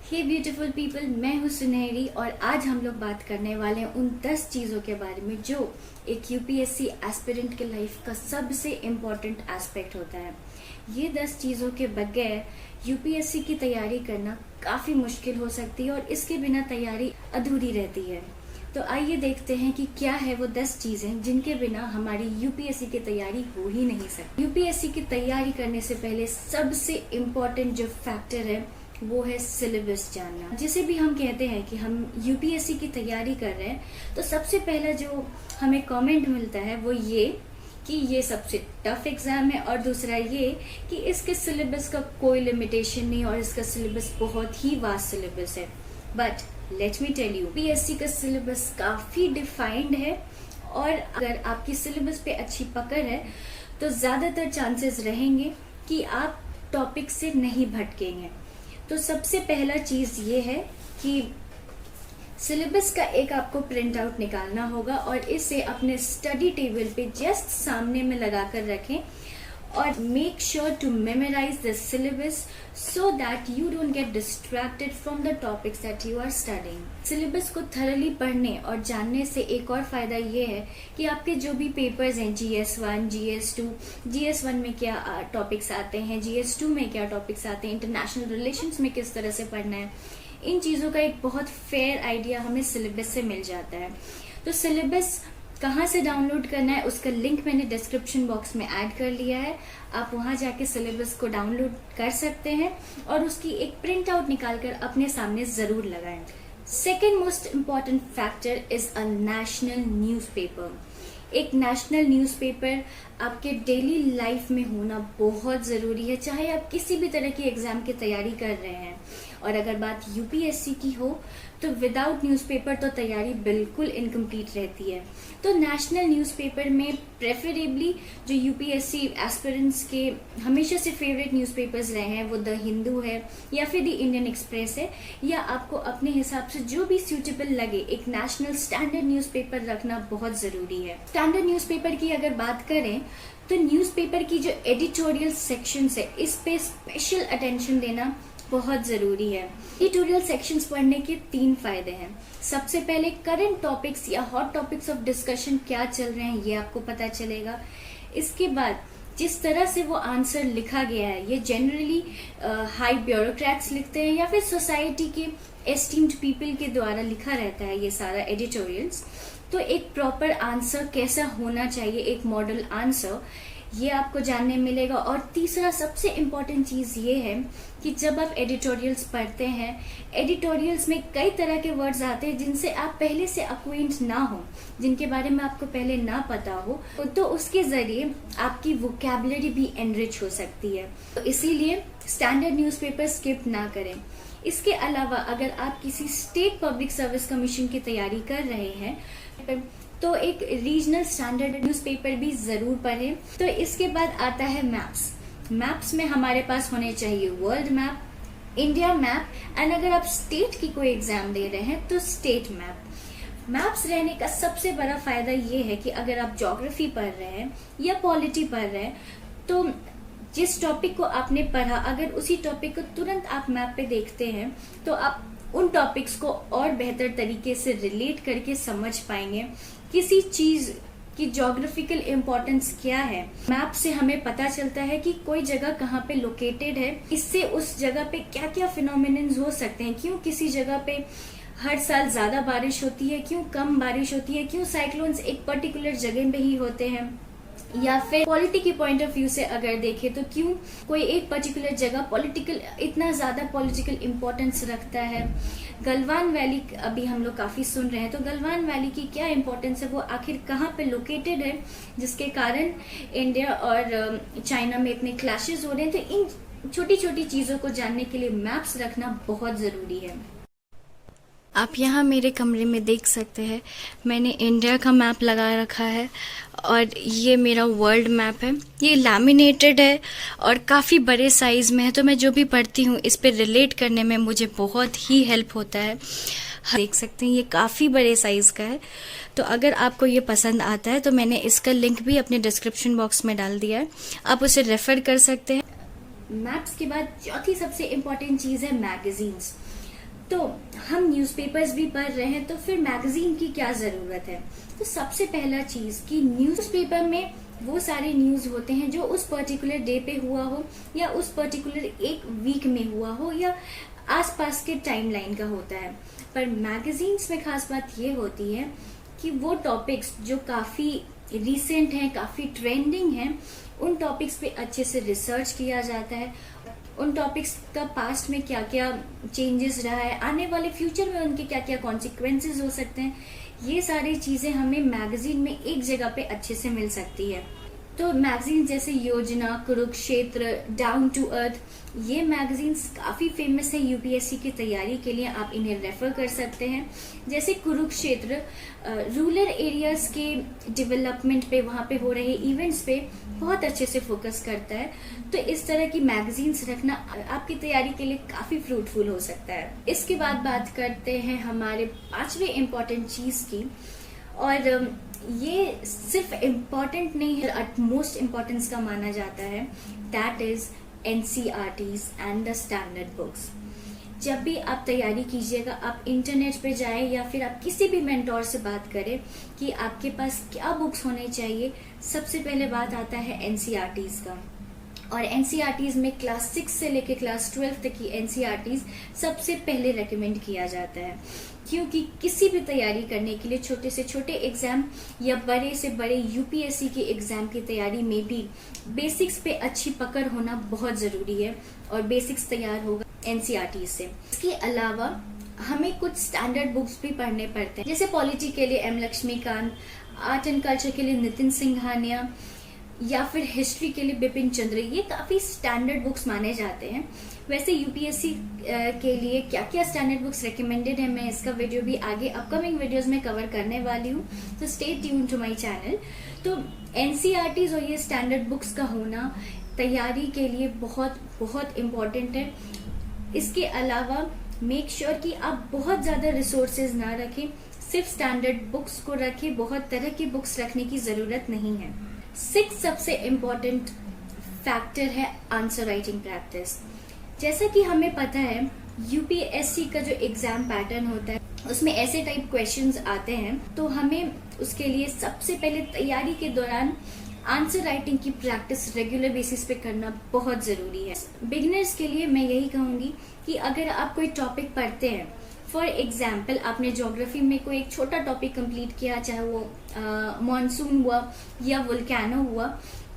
हे beautiful people, मैं हूँ सुनहरी और आज हम लोग बात करने वाले हैं उन 10 चीज़ों के बारे में जो एक यूपीएससी एस्पिरेंट के लाइफ का सबसे इम्पोर्टेंट एस्पेक्ट होता है। ये 10 चीज़ों के बगैर यूपीएससी की तैयारी करना काफ़ी मुश्किल हो सकती है और इसके बिना तैयारी अधूरी रहती है। तो आइए देखते हैं कि क्या है वो 10 चीज़ें जिनके बिना हमारी यूपीएससी की तैयारी हो ही नहीं सकती। यूपीएससी की तैयारी करने से पहले सबसे इम्पोर्टेंट जो फैक्टर है वो है सिलेबस जानना। जिसे भी हम कहते हैं कि हम यूपीएससी की तैयारी कर रहे हैं तो सबसे पहला जो हमें कमेंट मिलता है वो ये कि ये सबसे टफ एग्जाम है और दूसरा ये कि इसके सिलेबस का कोई लिमिटेशन नहीं और इसका सिलेबस बहुत ही वास्ट सिलेबस है। But let me tell you, PSC का सिलेबस काफी डिफाइंड है और अगर आपकी सिलेबस पे अच्छी पकड़ है तो ज्यादातर चांसेस रहेंगे कि आप टॉपिक से नहीं भटकेंगे। तो सबसे पहला चीज ये है कि सिलेबस का एक आपको प्रिंट आउट निकालना होगा और इसे अपने स्टडी टेबल पे जस्ट सामने में लगाकर रखें और make sure to memorize the syllabus so that you don't get distracted from the topics that you are studying. Syllabus को थरली पढ़ने और जानने से एक और फायदा ये है कि आपके जो भी पेपर्स हैं GS1, GS2, GS1 में क्या टॉपिक्स आते हैं, GS2 में क्या टॉपिक्स आते हैं, इंटरनेशनल रिलेशंस में किस तरह से पढ़ना है, इन चीज़ों का एक बहुत फेयर आइडिया हमें सिलेबस से मिल जाता है। तो सिलेबस कहाँ से डाउनलोड करना है उसका लिंक मैंने डिस्क्रिप्शन बॉक्स में ऐड कर लिया है। आप वहाँ जाके सिलेबस को डाउनलोड कर सकते हैं और उसकी एक प्रिंट आउट निकालकर अपने सामने जरूर लगाएं। Second most important factor is a national newspaper. एक नेशनल न्यूज़पेपर आपके डेली लाइफ में होना बहुत ज़रूरी है, चाहे आप किसी भी तरह की एग्जाम की तैयारी कर रहे हैं। और अगर बात यूपीएससी की हो तो विदाउट न्यूज़पेपर तो तैयारी बिल्कुल इनकम्प्लीट रहती है। तो नेशनल न्यूज़पेपर में प्रेफरेबली जो यूपीएससी एस्पिरेंट्स के हमेशा से फेवरेट न्यूज़पेपर्स रहे हैं वो द हिंदू है या फिर द इंडियन एक्सप्रेस है, या आपको अपने हिसाब से जो भी सूटेबल लगे एक नेशनल स्टैंडर्ड न्यूज़पेपर रखना बहुत ज़रूरी है। स्टैंडर्ड न्यूज़पेपर की अगर बात करें तो न्यूज़पेपर की जो एडिटोरियल सेक्शंस है इस पे स्पेशल अटेंशन देना बहुत जरूरी है। एडिटोरियल सेक्शंस पढ़ने के 3 फायदे हैं। सबसे पहले करंट टॉपिक्स या हॉट टॉपिक्स ऑफ डिस्कशन क्या चल रहे हैं ये आपको पता चलेगा। इसके बाद जिस तरह से वो आंसर लिखा गया है ये जनरली हाई ब्यूरोक्रेट्स लिखते हैं या फिर सोसाइटी के एस्टीम्ड पीपल के द्वारा लिखा रहता है ये सारा एडिटोरियल्स। तो एक प्रॉपर आंसर कैसा होना चाहिए, एक मॉडल आंसर, ये आपको जानने मिलेगा। और तीसरा सबसे इम्पोर्टेंट चीज ये है कि जब आप एडिटोरियल्स पढ़ते हैं, एडिटोरियल्स में कई तरह के वर्ड्स आते हैं जिनसे आप पहले से अक्वेंट ना हो, जिनके बारे में आपको पहले ना पता हो, तो उसके जरिए आपकी वोकैबुलरी भी एनरिच हो सकती है। तो इसीलिए स्टैंडर्ड न्यूज़पेपर स्किप ना करें। इसके अलावा अगर आप किसी स्टेट पब्लिक सर्विस कमीशन की तैयारी कर रहे हैं तो एक रीजनल स्टैंडर्ड न्यूज़पेपर भी जरूर पढ़ें। तो इसके बाद आता है मैप्स। मैप्स में हमारे पास होने चाहिए world map, India map and अगर आप स्टेट की कोई एग्जाम दे रहे हैं तो स्टेट मैप। मैप्स रहने का सबसे बड़ा फायदा ये है कि अगर आप ज्योग्राफी पढ़ रहे हैं या पॉलिटी पढ़ रहे हैं तो जिस टॉपिक को आपने पढ़ा अगर उसी टॉपिक को तुरंत आप मैप पे देखते हैं तो आप उन टॉपिक्स को और बेहतर तरीके से रिलेट करके समझ पाएंगे। किसी चीज की ज्योग्राफिकल इम्पोर्टेंस क्या है, मैप से हमें पता चलता है कि कोई जगह कहाँ पे लोकेटेड है, इससे उस जगह पे क्या क्या फिनोमिनन्स हो सकते हैं, क्यों किसी जगह पे हर साल ज्यादा बारिश होती है, क्यों कम बारिश होती है, क्यों साइक्लोन्स एक पर्टिकुलर जगह पे ही होते हैं, या फिर पॉलिटी के पॉइंट ऑफ व्यू से अगर देखें तो क्यों कोई एक पर्टिकुलर जगह पॉलिटिकल इतना ज्यादा पॉलिटिकल इम्पोर्टेंस रखता है। गलवान वैली अभी हम लोग काफी सुन रहे हैं, तो गलवान वैली की क्या इम्पोर्टेंस है, वो आखिर कहाँ पे लोकेटेड है जिसके कारण इंडिया और चाइना में इतने क्लैशेस हो रहे हैं। तो इन छोटी छोटी चीजों को जानने के लिए मैप्स रखना बहुत जरूरी है। आप यहाँ मेरे कमरे में देख सकते हैं मैंने इंडिया का मैप लगा रखा है और ये मेरा वर्ल्ड मैप है। ये लैमिनेटेड है और काफ़ी बड़े साइज़ में है, तो मैं जो भी पढ़ती हूँ इस पे रिलेट करने में मुझे बहुत ही हेल्प होता है। देख सकते हैं ये काफ़ी बड़े साइज़ का है। तो अगर आपको ये पसंद आता है तो मैंने इसका लिंक भी अपने डिस्क्रिप्शन बॉक्स में डाल दिया है, आप उसे रेफर कर सकते हैं। मैप्स के बाद चौथी सबसे इम्पोर्टेंट चीज़ है मैगजीन्स। तो हम न्यूज़पेपर्स भी पढ़ रहे हैं, तो फिर मैगजीन की क्या जरूरत है? तो सबसे पहला चीज कि न्यूज़पेपर में वो सारे न्यूज होते हैं जो उस पर्टिकुलर डे पे हुआ हो, या उस पर्टिकुलर एक वीक में हुआ हो, या आसपास के टाइमलाइन का होता है। पर मैगजीन्स में खास बात ये होती है कि वो टॉपिक्स जो काफी रिसेंट हैं, काफी ट्रेंडिंग हैं, उन टॉपिक्स पे अच्छे से रिसर्च किया जाता है। उन टॉपिक्स का पास्ट में क्या क्या चेंजेस रहा है, आने वाले फ्यूचर में उनके क्या क्या कॉन्सिक्वेंसेस हो सकते हैं, ये सारी चीजें हमें मैगजीन में एक जगह पे अच्छे से मिल सकती है। तो मैगजीन जैसे योजना, कुरुक्षेत्र, डाउन टू अर्थ, ये मैगजीन्स काफी फेमस है यूपीएससी की तैयारी के लिए, आप इन्हें रेफर कर सकते हैं। जैसे कुरुक्षेत्र रूरल एरियाज के डेवलपमेंट पे, वहां पे हो रहे इवेंट्स पे बहुत अच्छे से फोकस करता है। तो इस तरह की मैगजीन्स रखना आपकी तैयारी के लिए काफी फ्रूटफुल हो सकता है। इसके बाद बात करते हैं हमारे पांचवे इम्पोर्टेंट चीज की, और ये सिर्फ इम्पोर्टेंट नहीं है, अटमोस्ट इम्पोर्टेंस का माना जाता है। That is NCERTs and the standard books. जब भी आप तैयारी कीजिएगा, आप इंटरनेट पे जाएं या फिर आप किसी भी मेंटोर से बात करें कि आपके पास क्या बुक्स होने चाहिए, सबसे पहले बात आता है एनसीईआरटीज का। और एनसीईआरटीज में क्लास 6 से लेकर क्लास 12 तक की एनसीईआरटीज सबसे पहले रेकमेंड किया जाता है, क्योंकि किसी भी तैयारी करने के लिए छोटे से छोटे एग्जाम या बड़े से बड़े यूपीएससी के एग्जाम की तैयारी में भी बेसिक्स पे अच्छी पकड़ होना बहुत जरूरी है, और बेसिक्स तैयार होगा एनसीईआरटी से। इसके अलावा हमें कुछ स्टैंडर्ड बुक्स भी पढ़ने पड़ते हैं, जैसे पॉलिटी के लिए M Lakshmikanth, art and culture के लिए नितिन सिंघानिया, या फिर हिस्ट्री के लिए बिपिन चंद्र। ये काफी स्टैंडर्ड बुक्स माने जाते हैं। वैसे यूपीएससी के लिए क्या क्या स्टैंडर्ड बुक्स रिकमेंडेड है, मैं इसका वीडियो भी आगे अपकमिंग वीडियोस में कवर करने वाली हूँ, तो stay tune to my channel. तो एनसीईआरटीज और ये स्टैंडर्ड बुक्स का होना तैयारी के लिए बहुत बहुत इम्पोर्टेंट है। इसके अलावा मेक श्योर कि आप बहुत ज्यादा रिसोर्सेज ना रखें, सिर्फ स्टैंडर्ड बुक्स को रखें, बहुत तरह की बुक्स रखने की जरूरत नहीं है। 6 सबसे इम्पोर्टेंट फैक्टर है आंसर राइटिंग प्रैक्टिस। जैसा कि हमें पता है यूपीएससी का जो एग्जाम पैटर्न होता है उसमें ऐसे टाइप क्वेश्चंस आते हैं, तो हमें उसके लिए सबसे पहले तैयारी के दौरान आंसर राइटिंग की प्रैक्टिस रेगुलर बेसिस पे करना बहुत जरूरी है। बिगिनर्स के लिए मैं यही कहूंगी कि अगर आप कोई टॉपिक पढ़ते हैं, फॉर एग्जाम्पल आपने ज्योग्राफी में कोई एक छोटा टॉपिक कंप्लीट किया, चाहे वो मॉनसून हुआ या वोल्केनो हुआ,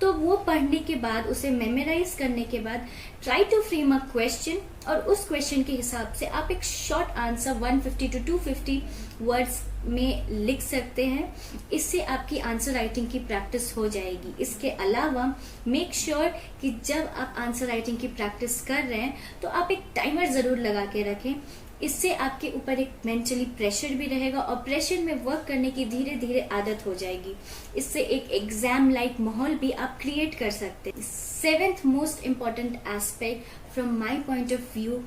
तो वो पढ़ने के बाद, उसे मेमोराइज करने के बाद try to frame a question, और उस क्वेश्चन के हिसाब से आप एक शॉर्ट आंसर 150 to 250 वर्ड्स में लिख सकते हैं। इससे आपकी आंसर राइटिंग की प्रैक्टिस हो जाएगी। इसके अलावा मेक श्योर कि जब आप आंसर राइटिंग की प्रैक्टिस कर रहे हैं तो आप एक टाइमर जरूर लगा के रखें। इससे आपके ऊपर एक मेंटली प्रेशर भी रहेगा, और प्रेशर में वर्क करने की धीरे धीरे आदत हो जाएगी। इससे एक एग्जाम लाइक माहौल भी आप क्रिएट कर सकते हैं। 7th most important aspect from my point of view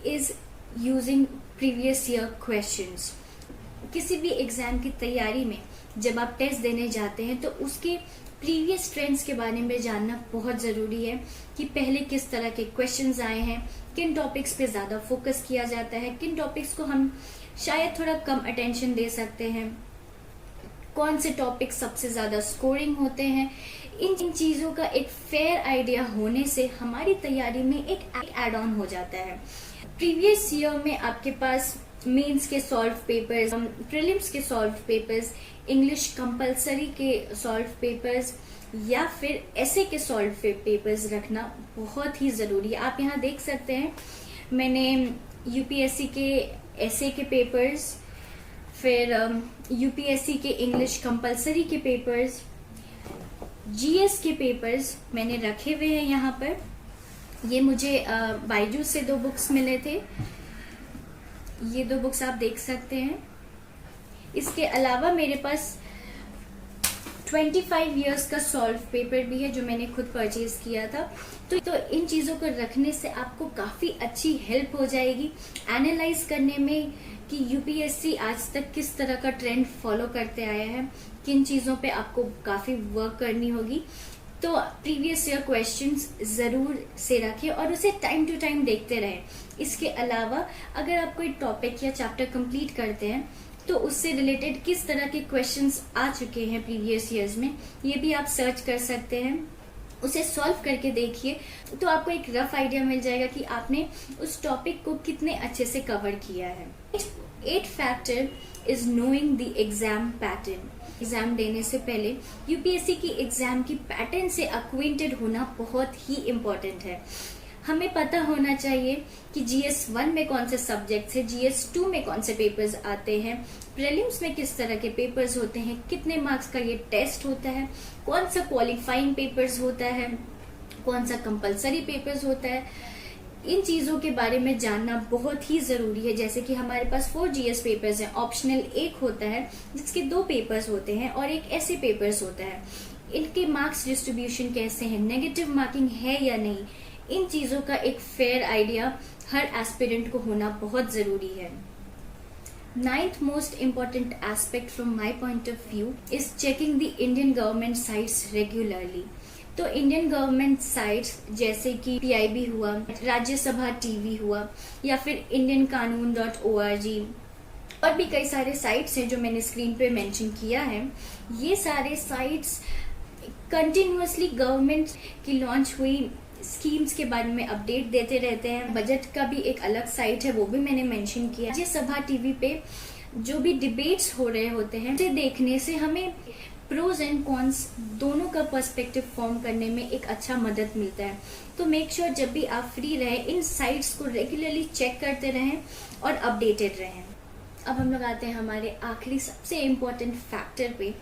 is using previous year questions. किसी भी एग्जाम की तैयारी में जब आप टेस्ट देने जाते हैं तो उसके प्रीवियस ट्रेंड्स के बारे में जानना बहुत जरूरी है कि पहले किस तरह के क्वेश्चंस आए हैं, किन टॉपिक्स पे ज्यादा फोकस किया जाता है, किन टॉपिक्स को हम शायद थोड़ा कम अटेंशन दे सकते हैं, कौन से टॉपिक सबसे ज्यादा स्कोरिंग होते हैं। इन चीजों का एक फेयर आइडिया होने से हमारी तैयारी में एक एड ऑन हो जाता है। प्रीवियस ईयर में आपके पास मेंस के सॉल्व पेपर्स, प्रीलिम्स के सॉल्व पेपर्स, इंग्लिश कंपलसरी के सॉल्व पेपर्स, या फिर ऐसे के सॉल्व पेपर्स रखना बहुत ही जरूरी है। आप यहाँ देख सकते हैं मैंने यूपीएससी के ऐसे के पेपर्स, फिर यूपीएससी के इंग्लिश कंपलसरी के पेपर्स, जीएस के पेपर्स मैंने रखे हुए हैं यहाँ पर। ये मुझे बायजूस से 2 बुक्स मिले थे, ये 2 बुक्स आप देख सकते हैं। इसके अलावा मेरे पास 25 इयर्स का सॉल्व पेपर भी है जो मैंने खुद परचेज किया था। तो इन चीजों को रखने से आपको काफी अच्छी हेल्प हो जाएगी एनालाइज करने में कि यूपीएससी आज तक किस तरह का ट्रेंड फॉलो करते आया है, किन चीजों पे आपको काफी वर्क करनी होगी। तो प्रीवियस ईयर क्वेश्चंस ज़रूर से रखें और उसे टाइम टू टाइम देखते रहें। इसके अलावा अगर आप कोई टॉपिक या चैप्टर कंप्लीट करते हैं तो उससे रिलेटेड किस तरह के क्वेश्चंस आ चुके हैं प्रीवियस ईयर्स में, ये भी आप सर्च कर सकते हैं। उसे सॉल्व करके देखिए तो आपको एक रफ आइडिया मिल जाएगा कि आपने उस टॉपिक को कितने अच्छे से कवर किया है। 8th factor is knowing the exam pattern. Exam देने से पहले यूपीएससी की एग्जाम की पैटर्न से अक्वेंटेड होना बहुत ही इम्पोर्टेंट है। हमें पता होना चाहिए कि GS1 में कौन से सब्जेक्ट्स है, GS2 में कौन से पेपर्स आते हैं, प्रीलिम्स में किस तरह के पेपर्स होते हैं, कितने मार्क्स का ये टेस्ट होता है, कौन सा क्वालिफाइंग पेपर्स होता है, कौन सा कंपलसरी पेपर्स होता है। इन चीजों के बारे में जानना बहुत ही जरूरी है। जैसे कि हमारे पास 4 GS पेपर्स हैं, ऑप्शनल एक होता है जिसके 2 पेपर्स होते हैं और एक ऐसे पेपर्स होता है। इनके मार्क्स डिस्ट्रीब्यूशन कैसे हैं, नेगेटिव मार्किंग है या नहीं, इन चीजों का एक फेयर आइडिया हर एस्पिरेंट को होना बहुत जरूरी है। 9th most important aspect from my point of view is checking the Indian government sites regularly. तो इंडियन गवर्नमेंट साइट्स जैसे कि PIB हुआ, राज्यसभा TV हुआ, या फिर indianqanun.org और भी कई सारे साइट्स हैं जो मैंने स्क्रीन पे मेंशन किया है। ये सारे साइट्स कंटिन्यूअसली गवर्नमेंट की लॉन्च हुई स्कीम्स के बारे में अपडेट देते रहते हैं। बजट का भी एक अलग साइट है, वो भी मैंने मेंशन किया। राज्यसभा TV पे जो भी डिबेट्स हो रहे होते हैं उसे देखने से हमें प्रोज एंड कॉन्स दोनों का पर्सपेक्टिव फॉर्म करने में एक अच्छा मदद मिलता है। तो मेक श्योर जब भी आप फ्री रहें इन साइट्स को रेगुलरली चेक करते रहें और अपडेटेड रहें। अब हम लोग आते हैं हमारे आखिरी सबसे इम्पोर्टेंट फैक्टर पे,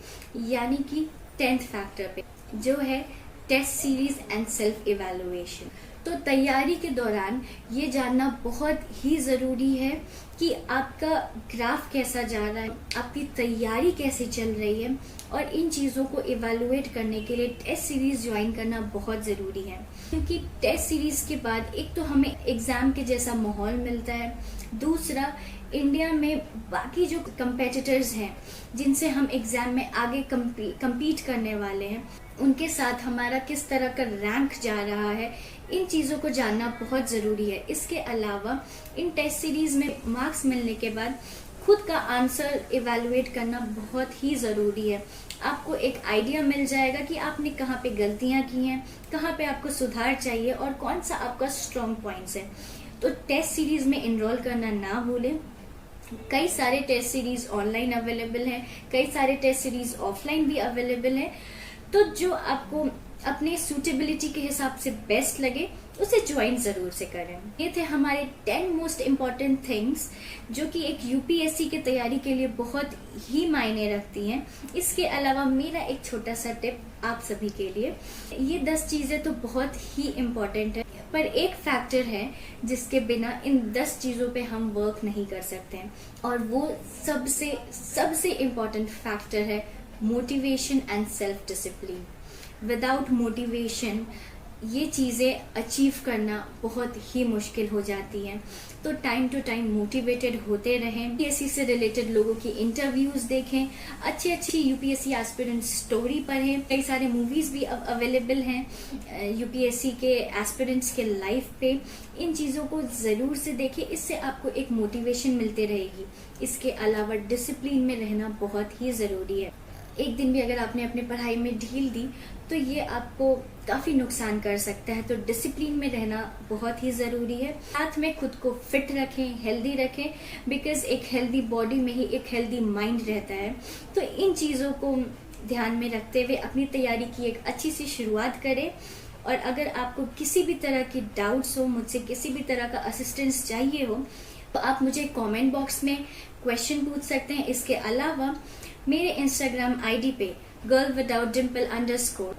यानी कि 10th फैक्टर पे, जो है test series and self evaluation. तो तैयारी के दौरान ये जानना बहुत ही जरूरी है कि आपका ग्राफ कैसा जा रहा है, आपकी तैयारी कैसे चल रही है, और इन चीजों को इवैल्यूएट करने के लिए टेस्ट सीरीज ज्वाइन करना बहुत जरूरी है। क्योंकि टेस्ट सीरीज के बाद एक तो हमें एग्जाम के जैसा माहौल मिलता है, दूसरा इंडिया में बाकी जो कंपेटिटर्स हैं जिनसे हम एग्जाम में आगे कम्पीट करने वाले हैं उनके साथ हमारा किस तरह का रैंक जा रहा है, इन चीजों को जानना बहुत जरूरी है। इसके अलावा इन टेस्ट सीरीज में मार्क्स मिलने के बाद खुद का आंसर इवैल्यूएट करना बहुत ही जरूरी है। आपको एक आइडिया मिल जाएगा कि आपने कहाँ पे गलतियां की हैं, कहाँ पे आपको सुधार चाहिए और कौन सा आपका स्ट्रॉन्ग पॉइंट्स है। तो टेस्ट सीरीज में इनरोल करना ना भूलें। कई सारे टेस्ट सीरीज ऑनलाइन अवेलेबल हैं, कई सारे टेस्ट सीरीज ऑफलाइन भी अवेलेबल हैं। तो जो आपको अपने सूटेबिलिटी के हिसाब से बेस्ट लगे उसे ज्वाइन जरूर से करें। ये थे हमारे 10 मोस्ट इम्पॉर्टेंट थिंग्स जो कि एक यूपीएससी की तैयारी के लिए बहुत ही मायने रखती हैं। इसके अलावा मेरा एक छोटा सा टिप आप सभी के लिए, ये 10 चीजें तो बहुत ही इम्पोर्टेंट है, पर एक फैक्टर है जिसके बिना इन 10 चीजों पे हम वर्क नहीं कर सकते हैं, और वो सबसे इम्पोर्टेंट फैक्टर है motivation and self discipline. Without motivation ये चीजें अचीव करना बहुत ही मुश्किल हो जाती हैं। तो टाइम टू टाइम मोटिवेटेड होते रहें, यूपीएससी से रिलेटेड लोगों की इंटरव्यूज देखें, अच्छी यूपीएससी एस्पिरेंट स्टोरी पढ़ें, कई सारे मूवीज भी अवेलेबल हैं यूपीएससी के एस्पिरेंट्स के लाइफ पे। इन चीजों को जरूर से देखें, इससे आपको एक मोटिवेशन मिलती रहेगी। इसके अलावा डिसिप्लिन में रहना बहुत ही जरूरी है। एक दिन भी अगर आपने अपनी पढ़ाई में ढील दी तो ये आपको काफी नुकसान कर सकता है। तो डिसिप्लिन में रहना बहुत ही जरूरी है। साथ में खुद को फिट रखें, हेल्दी रखें, बिकॉज एक हेल्दी बॉडी में ही एक हेल्दी माइंड रहता है। तो इन चीजों को ध्यान में रखते हुए अपनी तैयारी की एक अच्छी सी शुरुआत करें। और अगर आपको किसी भी तरह की डाउट्स हो, मुझसे किसी भी तरह का असिस्टेंस चाहिए हो, तो आप मुझे कमेंट बॉक्स में क्वेश्चन पूछ सकते हैं। इसके अलावा मेरे इंस्टाग्राम आईडी पे girlwithoutdimple_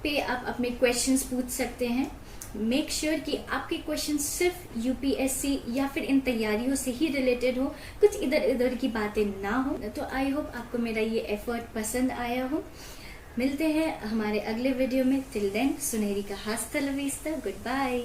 पे आप अपने क्वेश्चंस पूछ सकते हैं। मेक श्योर कि आपके क्वेश्चन सिर्फ यूपीएससी या फिर इन तैयारियों से ही रिलेटेड हो, कुछ इधर उधर की बातें ना हो। तो आई होप आपको मेरा ये एफर्ट पसंद आया हो। मिलते हैं हमारे अगले वीडियो में। टिल देन सुनहरी का हस्ता लवीस्ता, गुड बाय।